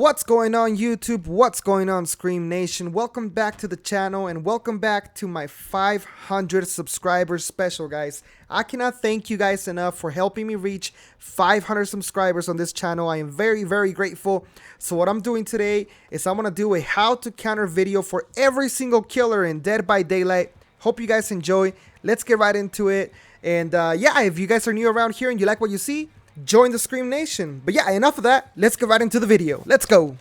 What's going on YouTube? What's going on Scream Nation? Welcome back to the channel and welcome back to my 500 subscribers special, guys. I cannot thank you guys enough for helping me reach 500 subscribers on this channel. I am very grateful. So what I'm doing today is I'm gonna do a how to counter video for every single killer in Dead by Daylight. Hope you guys enjoy. Let's get right into it. And yeah, if you guys are new around here and you like what you see, join the Scream Nation. But yeah, enough of that. Let's get right into the video. Let's go.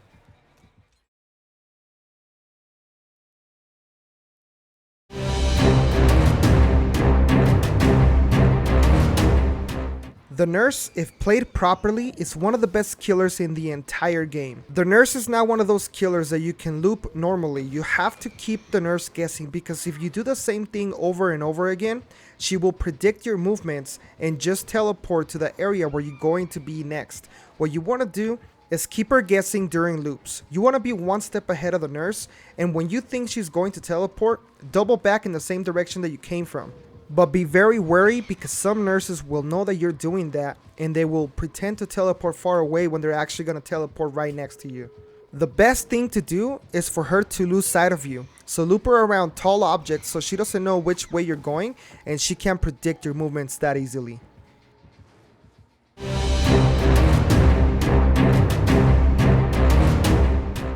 The nurse, if played properly, is one of the best killers in the entire game. The nurse is not one of those killers that you can loop normally. You have to keep the nurse guessing, because if you do the same thing over and over again, she will predict your movements and just teleport to the area where you're going to be next. What you want to do is keep her guessing during loops. You want to be one step ahead of the nurse, and when you think she's going to teleport, double back in the same direction that you came from. But be very wary, because some nurses will know that you're doing that and they will pretend to teleport far away when they're actually going to teleport right next to you. The best thing to do is for her to lose sight of you. So loop her around tall objects so she doesn't know which way you're going and she can't predict your movements that easily.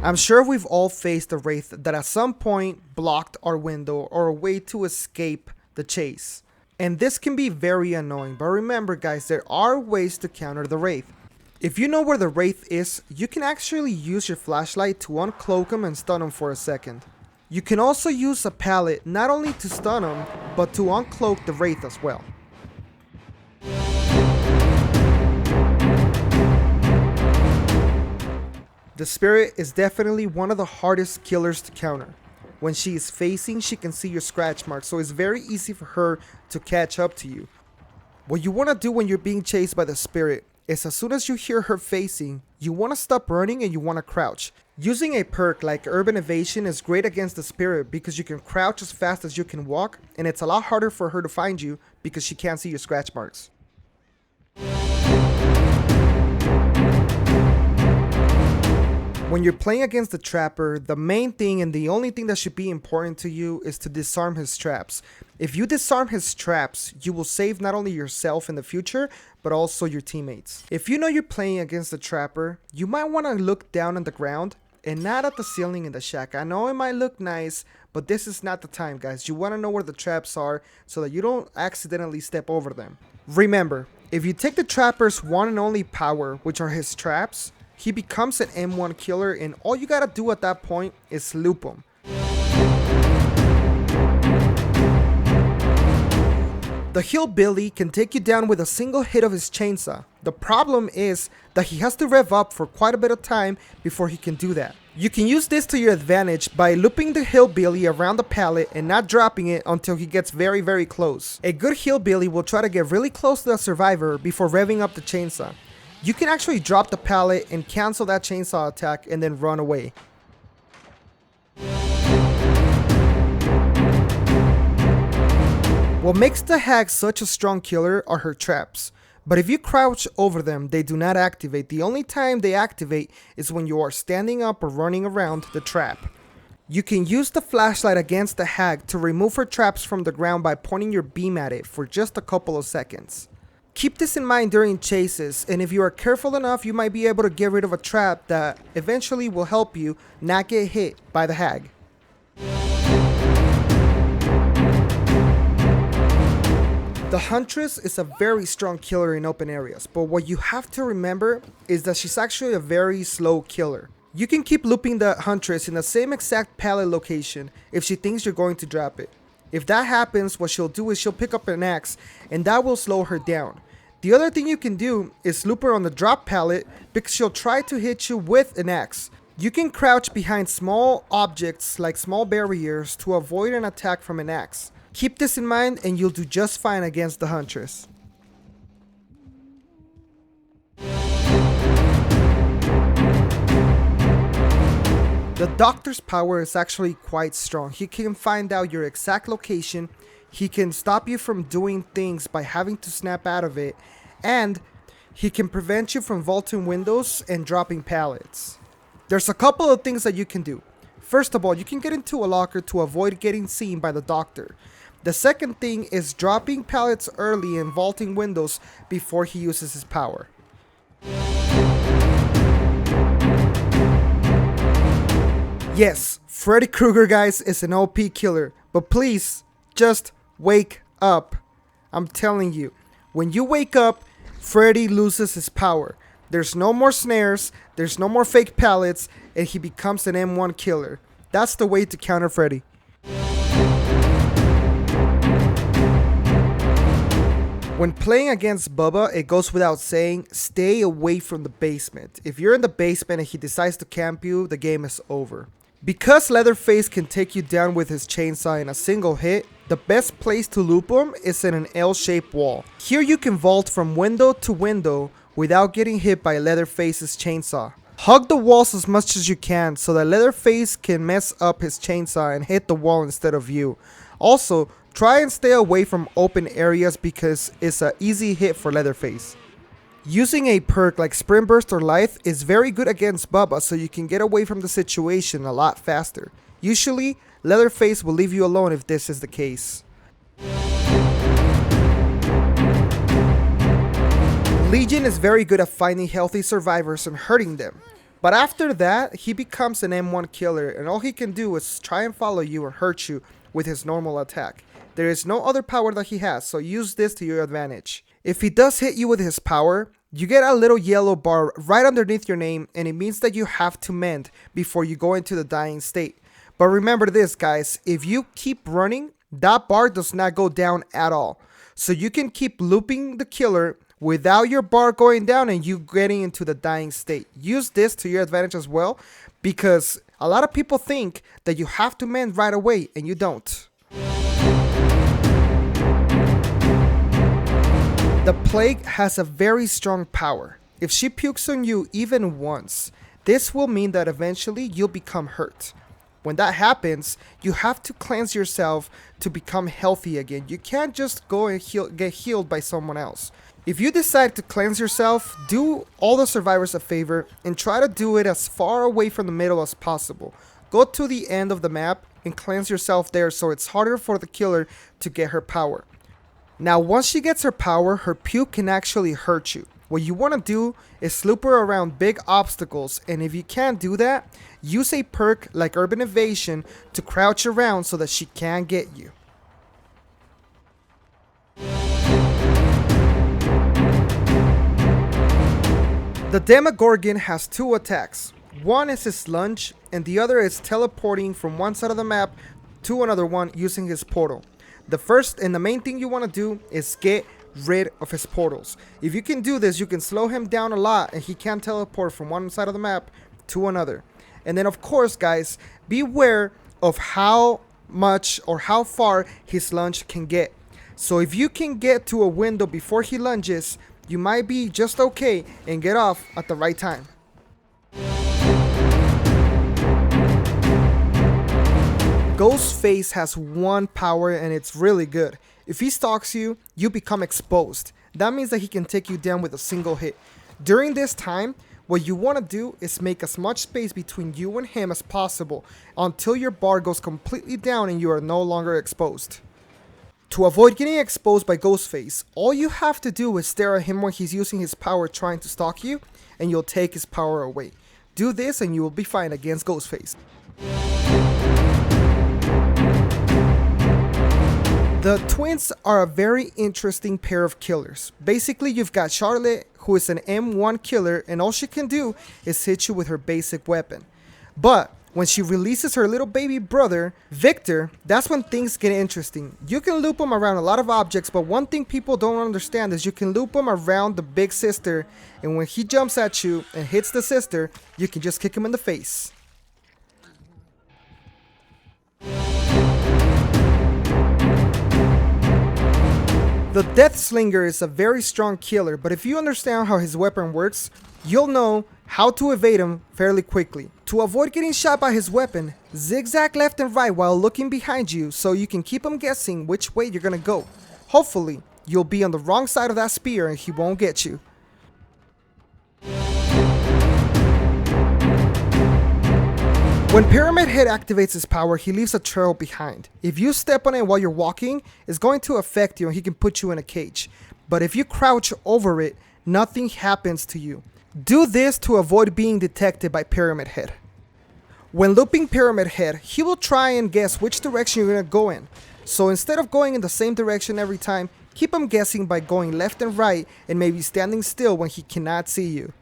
I'm sure we've all faced a wraith that at some point blocked our window or a way to escape the chase. And this can be very annoying, but remember guys, there are ways to counter the wraith. If you know where the wraith is, you can actually use your flashlight to uncloak him and stun him for a second. You can also use a pallet not only to stun him, but to uncloak the wraith as well. The spirit is definitely one of the hardest killers to counter. When she is facing, she can see your scratch marks, so it's very easy for her to catch up to you. What you want to do when you're being chased by the spirit is, as soon as you hear her facing, you want to stop running and you want to crouch. Using a perk like Urban Evasion is great against the spirit because you can crouch as fast as you can walk, and it's a lot harder for her to find you because she can't see your scratch marks. When you're playing against the trapper, the main thing and the only thing that should be important to you is to disarm his traps. If you disarm his traps, you will save not only yourself in the future, but also your teammates. If you know you're playing against the trapper, you might want to look down on the ground and not at the ceiling in the shack. I know it might look nice, but this is not the time, guys. You want to know where the traps are so that you don't accidentally step over them. Remember, if you take the trapper's one and only power, which are his traps, he becomes an M1 killer, and all you gotta do at that point is loop him. The hillbilly can take you down with a single hit of his chainsaw. The problem is that he has to rev up for quite a bit of time before he can do that. You can use this to your advantage by looping the hillbilly around the pallet and not dropping it until he gets very close. A good hillbilly will try to get really close to the survivor before revving up the chainsaw. You can actually drop the pallet and cancel that chainsaw attack and then run away. What makes the hag such a strong killer are her traps. But if you crouch over them, they do not activate. The only time they activate is when you are standing up or running around the trap. You can use the flashlight against the hag to remove her traps from the ground by pointing your beam at it for just a couple of seconds. Keep this in mind during chases, and if you are careful enough, you might be able to get rid of a trap that eventually will help you not get hit by the hag. The Huntress is a very strong killer in open areas, but what you have to remember is that she's actually a very slow killer. You can keep looping the Huntress in the same exact pallet location if she thinks you're going to drop it. If that happens, what she'll do is she'll pick up an axe, and that will slow her down. The other thing you can do is loop her on the drop pallet, because she'll try to hit you with an axe. You can crouch behind small objects like small barriers to avoid an attack from an axe. Keep this in mind and you'll do just fine against the Huntress. The doctor's power is actually quite strong. He can find out your exact location, he can stop you from doing things by having to snap out of it, and he can prevent you from vaulting windows and dropping pallets. There's a couple of things that you can do. First of all, you can get into a locker to avoid getting seen by the doctor. The second thing is dropping pallets early and vaulting windows before he uses his power. Yes, Freddy Krueger, guys, is an OP killer, but please, just wake up. I'm telling you, when you wake up, Freddy loses his power. There's no more snares, there's no more fake pallets, and he becomes an M1 killer. That's the way to counter Freddy. When playing against Bubba, it goes without saying, stay away from the basement. If you're in the basement and he decides to camp you, the game is over. Because Leatherface can take you down with his chainsaw in a single hit, the best place to loop him is in an L-shaped wall. Here you can vault from window to window without getting hit by Leatherface's chainsaw. Hug the walls as much as you can so that Leatherface can mess up his chainsaw and hit the wall instead of you. Also, try and stay away from open areas because it's an easy hit for Leatherface. Using a perk like Sprint Burst or Lithe is very good against Bubba, so you can get away from the situation a lot faster. Usually, Leatherface will leave you alone if this is the case. Legion is very good at finding healthy survivors and hurting them. But after that, he becomes an M1 killer, and all he can do is try and follow you and hurt you with his normal attack. There is no other power that he has, so use this to your advantage. If he does hit you with his power, you get a little yellow bar right underneath your name, and it means that you have to mend before you go into the dying state. But remember this, guys, if you keep running, that bar does not go down at all. So you can keep looping the killer without your bar going down and you getting into the dying state. Use this to your advantage as well, because a lot of people think that you have to mend right away, and you don't. The Plague has a very strong power. If she pukes on you even once, this will mean that eventually you'll become hurt. When that happens, you have to cleanse yourself to become healthy again. You can't just go and get healed by someone else. If you decide to cleanse yourself, do all the survivors a favor and try to do it as far away from the middle as possible. Go to the end of the map and cleanse yourself there so it's harder for the killer to get her power. Now, once she gets her power, her puke can actually hurt you. What you want to do is loop her around big obstacles, and if you can't do that, use a perk like Urban Evasion to crouch around so that she can't get you. The Demogorgon has two attacks. One is his lunge, and the other is teleporting from one side of the map to another one using his portal. The first and the main thing you want to do is get rid of his portals. If you can do this, you can slow him down a lot and he can't teleport from one side of the map to another. And then of course, guys, beware of how much or how far his lunge can get. So if you can get to a window before he lunges, you might be just okay and get off at the right time. Ghostface has one power and it's really good. If he stalks you, you become exposed. That means that he can take you down with a single hit. During this time, what you want to do is make as much space between you and him as possible until your bar goes completely down and you are no longer exposed. To avoid getting exposed by Ghostface, all you have to do is stare at him when he's using his power trying to stalk you, and you'll take his power away. Do this and you will be fine against Ghostface. The twins are a very interesting pair of killers. Basically, you've got Charlotte, who is an M1 killer, and all she can do is hit you with her basic weapon. But when she releases her little baby brother, Victor, that's when things get interesting. You can loop him around a lot of objects, but one thing people don't understand is you can loop him around the big sister, and when he jumps at you and hits the sister, you can just kick him in the face. The DEATHSLINGER is a very strong killer, but if you understand how his weapon works, you'll know how to evade him fairly quickly. To avoid getting shot by his weapon, zigzag left and right while looking behind you so you can keep him guessing which way you're gonna go. Hopefully, you'll be on the wrong side of that spear and he won't get you. When Pyramid Head activates his power, he leaves a trail behind. If you step on it while you're walking, it's going to affect you and he can put you in a cage. But if you crouch over it, nothing happens to you. Do this to avoid being detected by Pyramid Head. When looping Pyramid Head, he will try and guess which direction you're going to go in. So instead of going in the same direction every time, keep him guessing by going left and right and maybe standing still when he cannot see you.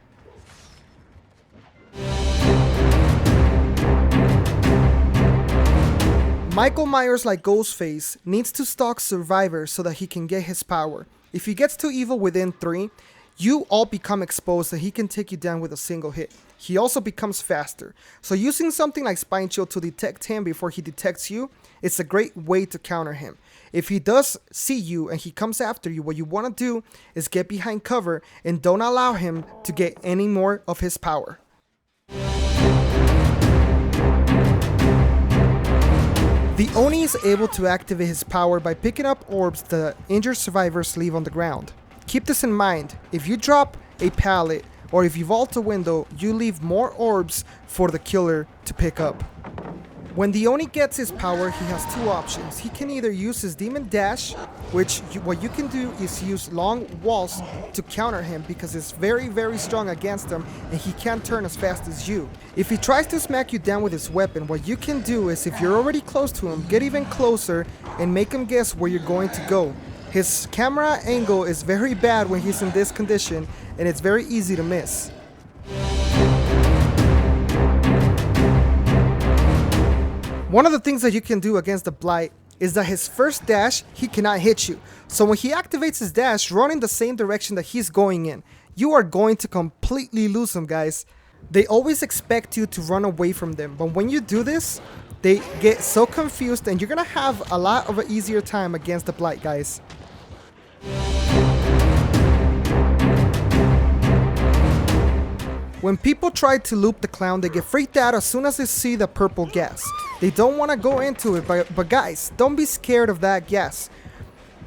Michael Myers, like Ghostface, needs to stalk survivors so that he can get his power. If he gets too evil within 3, you all become exposed and he can take you down with a single hit. He also becomes faster, so using something like Spine Chill to detect him before he detects you, it's a great way to counter him. If he does see you and he comes after you, what you want to do is get behind cover and don't allow him to get any more of his power. The Oni is able to activate his power by picking up orbs the injured survivors leave on the ground. Keep this in mind, if you drop a pallet or if you vault a window, you leave more orbs for the killer to pick up. When the Oni gets his power, he has 2 options. He can either use his Demon Dash, which what you can do is use long walls to counter him because it's very strong against him and he can't turn as fast as you. If he tries to smack you down with his weapon, what you can do is if you're already close to him, get even closer and make him guess where you're going to go. His camera angle is very bad when he's in this condition and it's very easy to miss. One of the things that you can do against the Blight is that his first dash, he cannot hit you. So when he activates his dash, run in the same direction that he's going in. You are going to completely lose him, guys. They always expect you to run away from them, but when you do this, they get so confused and you're gonna have a lot of an easier time against the Blight, guys. When people try to loop the clown, they get freaked out as soon as they see the purple gas. They don't want to go into it, but guys, don't be scared of that gas.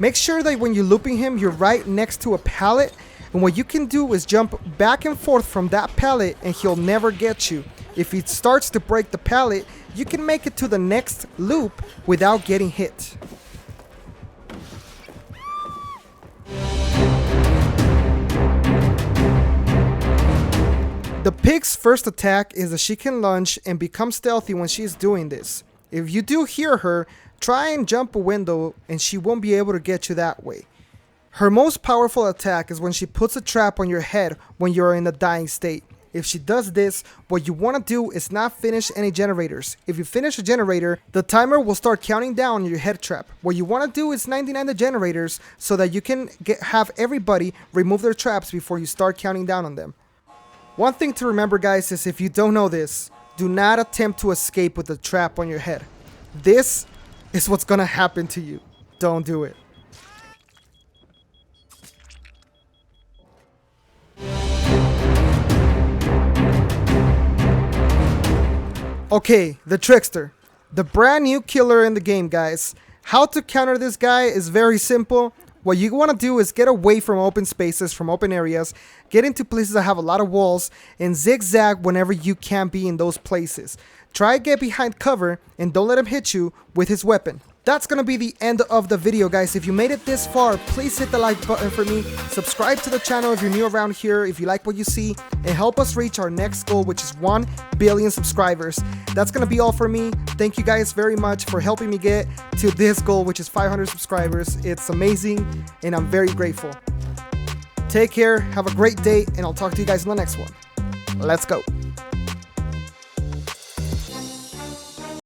Make sure that when you're looping him, you're right next to a pallet, and what you can do is jump back and forth from that pallet and he'll never get you. If he starts to break the pallet, you can make it to the next loop without getting hit. The pig's first attack is that she can lunge and become stealthy when she's doing this. If you do hear her, try and jump a window and she won't be able to get you that way. Her most powerful attack is when she puts a trap on your head when you're in a dying state. If she does this, what you want to do is not finish any generators. If you finish a generator, the timer will start counting down your head trap. What you want to do is 99 the generators so that you can have everybody remove their traps before you start counting down on them. One thing to remember, guys, is if you don't know this, do not attempt to escape with the trap on your head. This is what's gonna happen to you. Don't do it. Okay, the Trickster. The brand new killer in the game, guys. How to counter this guy is very simple. What you want to do is get away from open spaces, from open areas, get into places that have a lot of walls, and zigzag whenever you can be in those places. Try to get behind cover and don't let him hit you with his weapon. That's going to be the end of the video, guys. If you made it this far, please hit the like button for me. Subscribe to the channel if you're new around here, if you like what you see, and help us reach our next goal, which is 1 billion subscribers. That's going to be all for me. Thank you guys very much for helping me get to this goal, which is 500 subscribers. It's amazing, and I'm very grateful. Take care, have a great day, and I'll talk to you guys in the next one. Let's go.